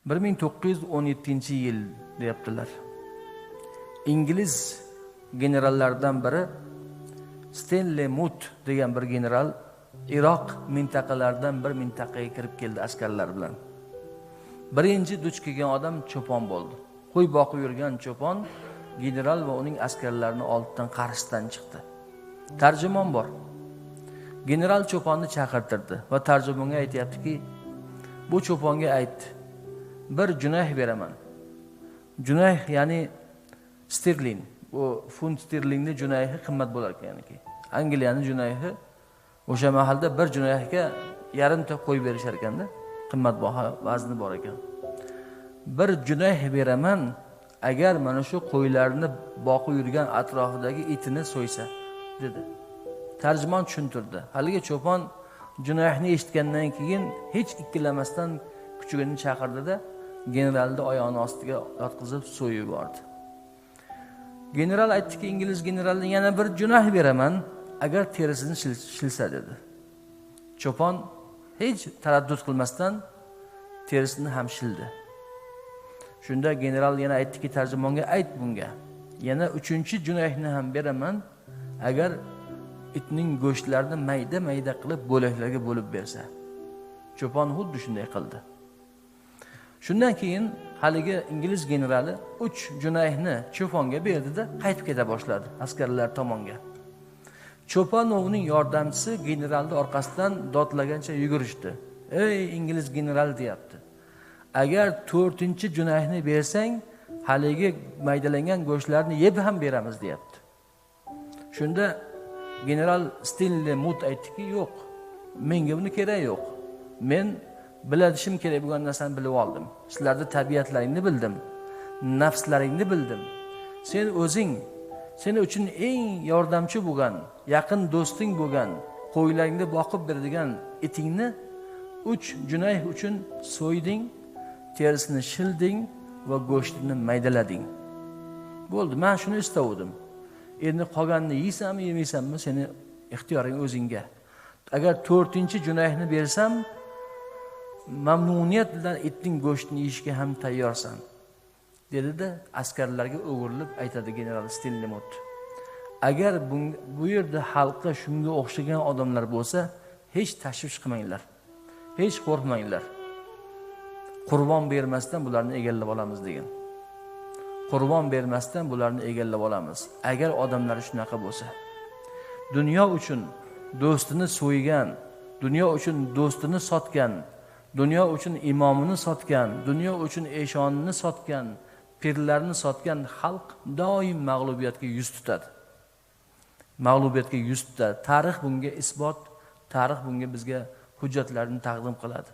1917-yil deyaptilar. Ingliz generallaridan biri Stanley Moot degan bir general Iroq mintaqalaridan bir mintaqaga kirib keldi askarlar bilan. Birinchi duch kelgan odam cho'pon bo'ldi. Qo'y boqib yurgan cho'pon general va uning askarlarini oldidan qarshidan chiqdi. Tarjimon bor. General cho'ponni chaqirtirdi va tarjimonga aytayaptiki, bu cho'ponga aytdi, bir junayh beraman. Junayh ya'ni sterling. Bu funt sterlingni junayhi qimmat bo'lar ekan. Angliyani junayhi o'sha mahalda bir junayhga yarimta qo'y berishar ekanda, qimmatbaho vazni bor ekan. Bir junayh beraman, agar mana shu qo'ylarni boqib yurgan atrofidagi itini so'ysa, dedi. Tarjimon tushuntirdi. Haligi cho'pon junayhni eshitgandan keyin hech ikkilamasdan kuchugini chaqirdi-da, generalni oyog'ini ostiga yotqizib so'yib yubordi. General aytdiki, ingliz generaliga yana bir junayh beraman, agar terisini shilsa, dedi. Cho'pon hech taraddud qilmasdan terisini ham shildi. Shunda general yana aytdiki, tarjimonga ayt bunga, yana 3-junayhni ham beraman, agar itning go'shtlarini mayda-mayda qilib bo'laklarga bo'lib bersa. Cho'pon xuddi shunday qildi. Shundan keyin haligi ingliz generali 3 junayhni cho'ponga berdi-da, qaytib keta boshladi askarlar tomonga. Cho'pon va uning yordamchisi generalni orqasidan dodlagancha yugurishdi. Ey ingliz general, deyapti. Agar 4-junayhni bersang, haligi maydalangan go'shtlarni yeb ham beramiz, deyapti. Shunda general Stanley Moot aytdiki, yo'q, menga buni kerak yo'q. Men bilishim kerak bo'lgan narsani bilib oldim. Sizlarning tabiatlaringni bildim, nafslaringni bildim. Sen o'zing, seni uchun eng yordamchi bo'lgan, yaqin do'sting bo'lgan, qo'ylaringni boqib beradigan itingni 3 junayh uchun so'yding, terisini shilding va go'shtini maydalading. Bo'ldi, men shuni istadim. Endi qolganini yeysanmi, yemaysanmi, seni ixtiyoring o'zingga. Agar 4-junayhni bersam, mamnuniyat bilan itning go'shtini yeyishga ham tayyorsan, dedi-da, askarlarga o'girilib aytadi general Stanley Moot. Agar bu yerda xalqqa shunga o'xshagan odamlar bo'lsa, hech tashvish qilmanglar. Hech qo'rqmanglar. Qurbon bermasdan bularni egallab olamiz degan. Qurbon bermasdan bularni egallab olamiz. Agar odamlar shunaqa bo'lsa, dunyo uchun do'stini so'ygan, dunyo uchun do'stini sotgan, dunyo uchun imomini sotgan, dunyo uchun eshonini sotgan, pirlarni sotgan xalq doim mag'lubiyatga yuz tutadi. Mag'lubiyatga yuz tutadi. Tarix bunga isbot, tarix bunga bizga hujjatlarni taqdim qiladi.